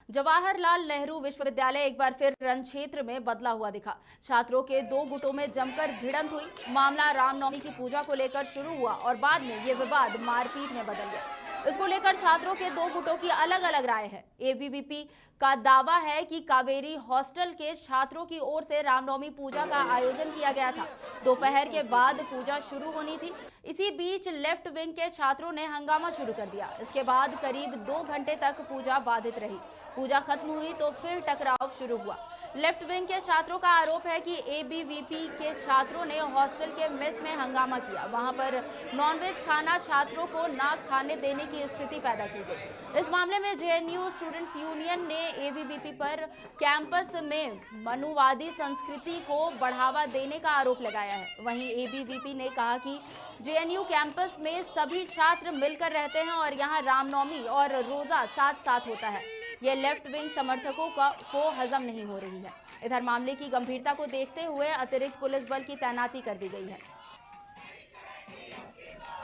जवाहरलाल नेहरू विश्वविद्यालय एक बार फिर रण क्षेत्र में बदला हुआ दिखा। छात्रों के दो गुटों में जमकर भिड़ंत हुई। मामला रामनवमी की पूजा को लेकर शुरू हुआ और बाद में ये विवाद मारपीट में बदल गया। इसको लेकर छात्रों के दो गुटों की अलग अलग राय है। एबीवीपी का दावा है कि कावेरी हॉस्टल के छात्रों की ओर से रामनवमी पूजा का आयोजन किया गया था। दोपहर के बाद पूजा शुरू होनी थी। इसी बीच लेफ्ट विंग के छात्रों ने हंगामा शुरू कर दिया। इसके बाद करीब 2 घंटे तक पूजा बाधित रही। पूजा खत्म हुई तो फिर टकराव शुरू हुआ। लेफ्ट विंग के छात्रों का आरोप है कि एबीवीपी के छात्रों ने हॉस्टल के मेस में हंगामा किया। वहां पर नॉनवेज खाना छात्रों को ना खाने देने की स्थिति पैदा की गई। इस मामले में जेएनयू स्टूडेंट्स यूनियन ने एबीवीपी पर कैंपस में मनुवादी संस्कृति को बढ़ावा देने का आरोप लगाया है। वहीं एबीवीपी ने कहा कि जेएनयू कैंपस में सभी छात्र मिलकर रहते हैं और यहां रामनवमी और रोजा साथ साथ होता है। यह लेफ्ट विंग समर्थकों को हजम नहीं हो रही है। इधर मामले की गंभीरता को देखते हुए अतिरिक्त पुलिस बल की तैनाती कर दी गई है।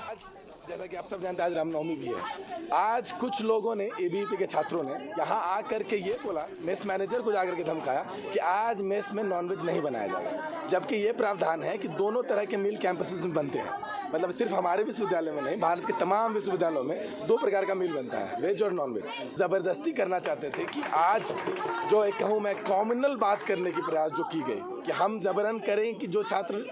आज जैसा कि आप सब जानते हैं, आज रामनवमी भी है। आज कुछ लोगों ने एबीवीपी के छात्रों ने यहाँ आकर के ये बोला, मेस मैनेजर को जाकर के धमकाया कि आज मेस में नॉनवेज नहीं बनाया जाएगा, जबकि ये प्रावधान है कि दोनों तरह के मील कैंपसेस में बनते हैं। मतलब सिर्फ हमारे विश्वविद्यालय में नहीं, भारत के तमाम विश्वविद्यालयों में 2 प्रकार का मील बनता है, वेज और नॉन वेज। ज़बरदस्ती करना चाहते थे कि आज जो एक कहूँ मैं कॉम्युनल बात करने की प्रयास जो की गई कि हम जबरन करें कि जो छात्र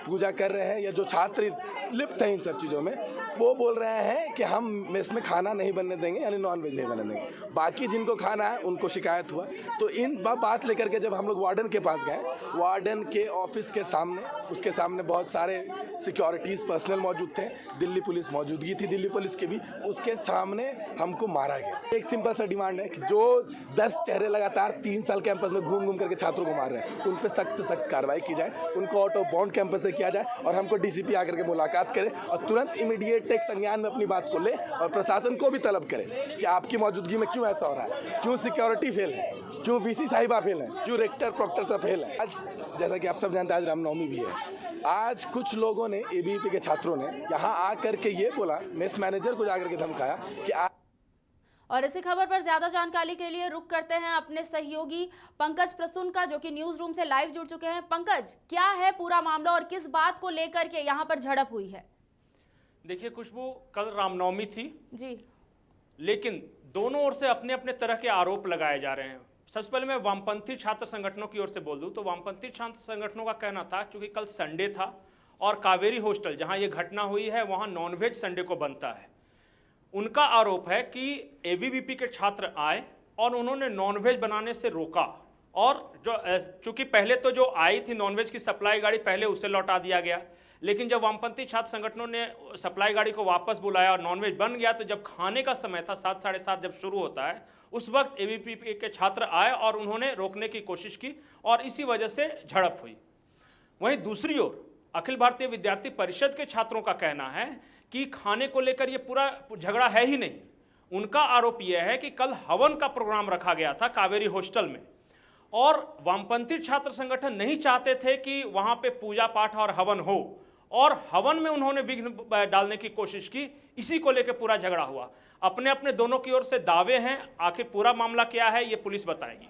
पूजा कर रहे हैं या जो छात्र लिप्त हैं इन सब चीज़ों में, वो बोल रहे हैं कि हम मेस में खाना नहीं बनने देंगे, यानी नॉन वेज नहीं बनने देंगे। बाकी जिनको खाना है उनको शिकायत हुआ। तो इन बात लेकर के जब हम लोग वार्डन के पास गए, वार्डन के ऑफिस के सामने, उसके सामने बहुत सारे सिक्योरिटीज़ पर्सनल मौजूद थे, दिल्ली पुलिस मौजूदगी थी, दिल्ली पुलिस की भी, उसके सामने हमको मारा गया। एक सिंपल सा डिमांड है कि जो 10 चेहरे लगातार 3 साल कैंपस में घूम घूम करके छात्रों को मार रहे हैं, उन पर सख्त से सख्त कार्रवाई की जाए, उनको आउट ऑफ बाउंड कैंपस से किया जाए और हमको डीसीपी आकर के मुलाकात करे और तुरंत इमीडिएट टेक संज्ञान में अपनी बात को ले और प्रशासन को भी तलब करे कि आपकी मौजूदगी में क्यों ऐसा हो रहा है, क्यों सिक्योरिटी फेल है, क्यों वीसी साहिबा फेल है, क्यों रेक्टर प्रोक्टर सब फेल है। आज जैसा कि आप सब जानते हैं, आज रामनवमी भी है। आज कुछ लोगों ने एबीवीपी के छात्रों ने यहाँ आकर के ये बोला, मेस मैनेजर को जाकर के धमकाया कि और इसी खबर पर ज्यादा जानकारी के लिए रुक करते हैं अपने सहयोगी पंकज प्रसून का, जो कि न्यूज रूम से लाइव जुड़ चुके हैं। पंकज, क्या है पूरा मामला और किस बात को लेकर के यहाँ पर झड़प हुई है? देखिए खुशबू, कल रामनवमी थी जी, लेकिन दोनों ओर से अपने अपने तरह के आरोप लगाए जा रहे हैं। सबसे पहले मैं वामपंथी छात्र संगठनों की ओर से बोल दूं तो वामपंथी छात्र संगठनों का कहना था, क्योंकि कल संडे था और कावेरी हॉस्टल जहां ये घटना हुई है वहां नॉनवेज संडे को बनता है। उनका आरोप है कि एबीवीपी के छात्र आए और उन्होंने नॉनवेज बनाने से रोका और जो चूंकि पहले तो जो आई थी नॉनवेज की सप्लाई गाड़ी, पहले उसे लौटा दिया गया, लेकिन जब वामपंथी छात्र संगठनों ने सप्लाई गाड़ी को वापस बुलाया और नॉनवेज बन गया, तो जब खाने का समय था 7 साढ़े 7 जब शुरू होता है, उस वक्त एबीवीपी के छात्र आए और उन्होंने रोकने की कोशिश की और इसी वजह से झड़प हुई। वहीं दूसरी ओर अखिल भारतीय विद्यार्थी परिषद के छात्रों का कहना है कि खाने को लेकर यह पूरा झगड़ा है ही नहीं। उनका आरोप यह है कि कल हवन का प्रोग्राम रखा गया था कावेरी हॉस्टल में और वामपंथी छात्र संगठन नहीं चाहते थे कि वहां पे पूजा पाठ और हवन हो, और हवन में उन्होंने विघ्न डालने की कोशिश की। इसी को लेकर पूरा झगड़ा हुआ। अपने अपने दोनों की ओर से दावे हैं, आखिर पूरा मामला क्या है ये पुलिस बताएगी।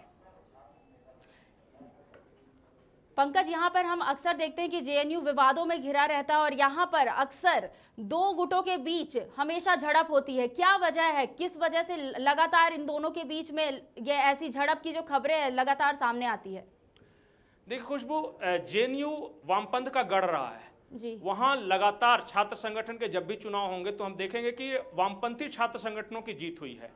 पंकज, यहाँ पर हम अक्सर देखते हैं कि जेएनयू विवादों में घिरा रहता है और यहाँ पर अक्सर 2 गुटों के बीच हमेशा झड़प होती है। क्या वजह है, किस वजह से लगातार इन दोनों के बीच में ये ऐसी झड़प की जो खबरें लगातार सामने आती है? देखिए खुशबू, जेएनयू वामपंथ का गढ़ रहा है जी। वहां लगातार छात्र संगठन के जब भी चुनाव होंगे तो हम देखेंगे कि वामपंथी छात्र संगठनों की जीत हुई है।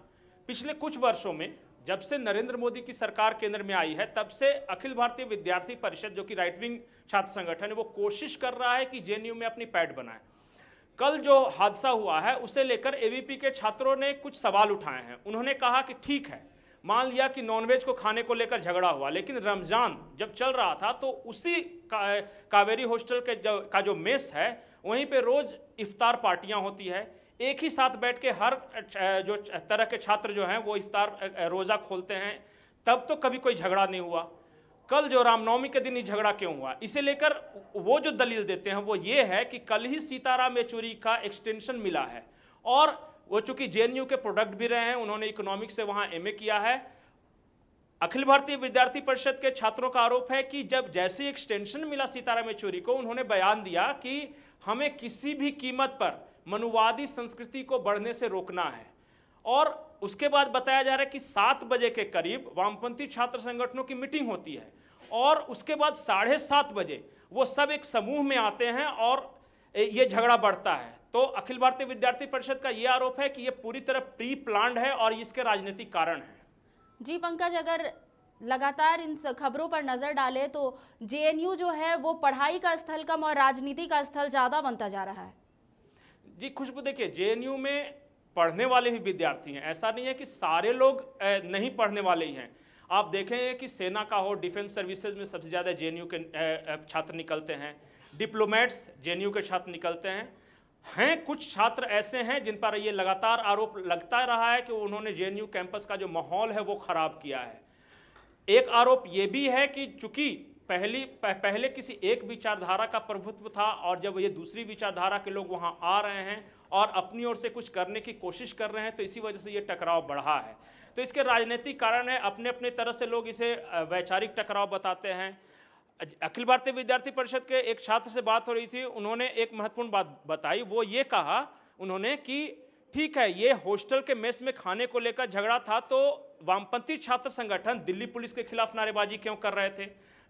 पिछले कुछ वर्षों में जब से नरेंद्र मोदी की सरकार केंद्र में आई है, तब से अखिल भारतीय विद्यार्थी परिषद जो कि राइट विंग छात्र संगठन है, वो कोशिश कर रहा है कि जेएनयू में अपनी पैठ बनाए। कल जो हादसा हुआ है उसे लेकर एबीवीपी के छात्रों ने कुछ सवाल उठाए हैं। उन्होंने कहा कि ठीक है, मान लिया कि नॉनवेज को खाने को लेकर झगड़ा हुआ, लेकिन रमजान जब चल रहा था तो उसी कावेरी हॉस्टल का जो मेस है वहीं पे रोज इफ्तार पार्टियां होती है। एक ही साथ बैठ के हर जो तरह के छात्र जो हैं वो इफ्तार रोज़ा खोलते हैं, तब तो कभी कोई झगड़ा नहीं हुआ। कल जो रामनवमी के दिन ही झगड़ा क्यों हुआ, इसे लेकर वो जो दलील देते हैं वो ये है कि कल ही सीताराम येचुरी का एक्सटेंशन मिला है और वो चूंकि जेएनयू के प्रोडक्ट भी रहे हैं, उन्होंने इकोनॉमिक्स से वहाँ एमए किया है, अखिल भारतीय विद्यार्थी परिषद के छात्रों का आरोप है कि जब जैसे ही एक्सटेंशन मिला सीताराम येचुरी को, उन्होंने बयान दिया कि हमें किसी भी कीमत पर मनुवादी संस्कृति को बढ़ने से रोकना है। और उसके बाद बताया जा रहा है कि 7 बजे के करीब वामपंथी छात्र संगठनों की मीटिंग होती है और उसके बाद 7:30 बजे वो सब एक समूह में आते हैं और ये झगड़ा बढ़ता है। तो अखिल भारतीय विद्यार्थी परिषद का ये आरोप है कि ये पूरी तरह प्री प्लान्ड है और इसके राजनीतिक कारण है। जी पंकज, अगर लगातार इन खबरों पर नजर डालें तो जेएनयू जो है वो पढ़ाई का स्थल कम और राजनीति का स्थल ज्यादा बनता जा रहा है। जी खुशबू, देखिए जेएनयू में पढ़ने वाले भी विद्यार्थी हैं, ऐसा नहीं है कि सारे लोग नहीं पढ़ने वाले ही हैं। आप देखें कि सेना का हो, डिफेंस सर्विसेज में सबसे ज़्यादा जेएनयू के छात्र निकलते हैं, डिप्लोमेट्स जेएनयू के छात्र निकलते हैं। कुछ छात्र ऐसे हैं जिन पर ये लगातार आरोप लगता रहा है कि उन्होंने जेएनयू कैंपस का जो माहौल है वो खराब किया है। एक आरोप ये भी है कि चूंकि पहले किसी एक विचारधारा का प्रभुत्व था और जब ये दूसरी विचारधारा के लोग वहाँ आ रहे हैं और अपनी ओर से कुछ करने की कोशिश कर रहे हैं, तो इसी वजह से ये टकराव बढ़ा है। तो इसके राजनीतिक कारण है, अपने अपने तरह से लोग इसे वैचारिक टकराव बताते हैं। अखिल भारतीय विद्यार्थी परिषद के एक छात्र से बात हो रही थी, उन्होंने एक महत्वपूर्ण बात बताई। वो ये कहा उन्होंने कि ठीक है, ये हॉस्टल के मेस में खाने को लेकर झगड़ा था, तो वामपंथी छात्र संगठन दिल्ली पुलिस के खिलाफ नारेबाजी क्यों कर रहे थे,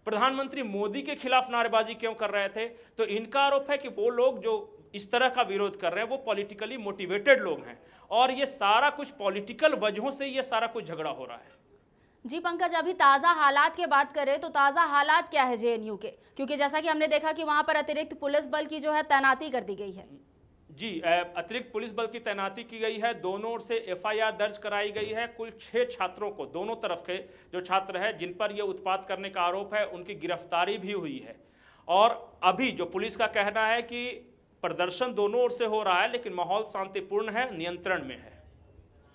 प्रधानमंत्री मोदी के खिलाफ नारेबाजी क्यों कर रहे थे। तो इनका आरोप है कि वो लोग जो इस तरह का विरोध कर रहे हैं वो पॉलिटिकली मोटिवेटेड लोग हैं और ये सारा कुछ पॉलिटिकल वजहों से ये सारा कुछ झगड़ा हो रहा है। जी पंकज, अभी ताज़ा हालात की बात करें तो ताज़ा हालात क्या है जेएनयू के, क्योंकि जैसा कि हमने देखा कि वहां पर अतिरिक्त पुलिस बल की जो है तैनाती कर दी गई है। जी, अतिरिक्त पुलिस बल की तैनाती की गई है, दोनों ओर से एफआईआर दर्ज कराई गई है। कुल 6 छात्रों को, दोनों तरफ के जो छात्र हैं जिन पर यह उत्पात करने का आरोप है, उनकी गिरफ्तारी भी हुई है। और अभी जो पुलिस का कहना है कि प्रदर्शन दोनों ओर से हो रहा है लेकिन माहौल शांतिपूर्ण है, नियंत्रण में है।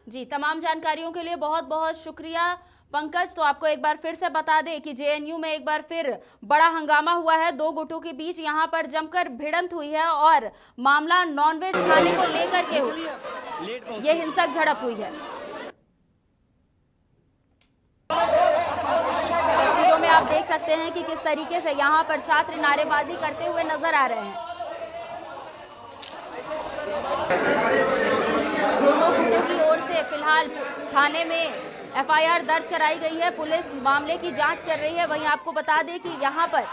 जी, तमाम जानकारियों के लिए बहुत बहुत शुक्रिया पंकज। तो आपको एक बार फिर से बता दें कि जेएनयू में एक बार फिर बड़ा हंगामा हुआ है, 2 गुटों के बीच यहां पर जमकर भिड़ंत हुई है और मामला नॉनवेज खाने को लेकर के ये हिंसक झड़प हुई है। तस्वीरों में आप देख सकते हैं कि किस तरीके से यहां पर छात्र नारेबाजी करते हुए नजर आ रहे हैं। दोनों गुटों की ओर से फिलहाल थाने में एफआईआर दर्ज कराई गई है, पुलिस मामले की जांच कर रही है। वहीं आपको बता दें कि यहां पर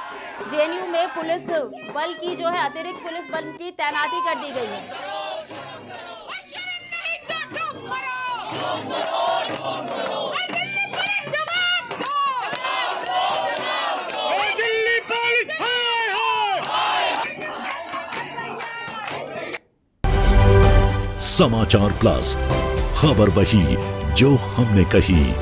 जेएनयू में पुलिस बल की जो है अतिरिक्त पुलिस बल की तैनाती कर दी गई है। समाचार प्लस, खबर वही जो हमने कही।